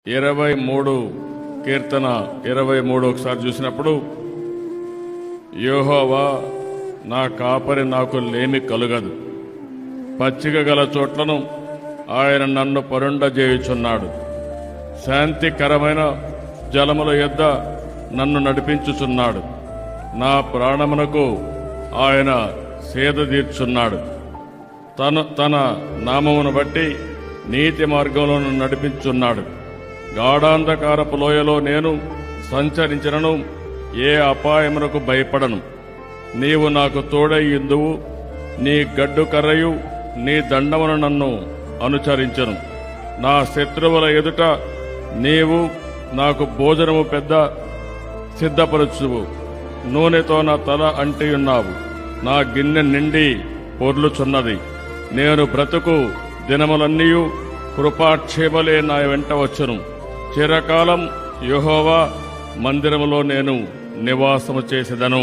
23 కీర్తన 23 ఒకసారి చూసినప్పుడు, యెహోవా నా కాపరి, నాకు లేమి కలుగదు. పచ్చిక గల చోట్లను ఆయన నన్ను పరుండజేయుచున్నాడు. శాంతికరమైన జలముల యొద్ద నన్ను నడిపించుచున్నాడు. నా ప్రాణమునకు ఆయన సేద తీర్చున్నాడు. తన నామమును బట్టి నీతి మార్గంలో నన్ను నడిపించున్నాడు. గాఢాంధకారపు లోయలో నేను సంచరించినను ఏ అపాయమునకు భయపడను. నీవు నాకు తోడై యుందువు. నీ గడ్డు కర్రయు నీ దండమును నన్ను అనుచరించను. నా శత్రువుల ఎదుట నీవు నాకు భోజనము సిద్ధపరచువు. నూనెతో నా తల అంటియున్నావు. నా గిన్నె నిండి పొర్లుచున్నది. నేను బ్రతుకు దినములన్నీయు కృపాక్షేమలే నా వెంట వచ్చును. చిరకాలం యెహోవా మందిరములో నేను నివాసము చేసేదను.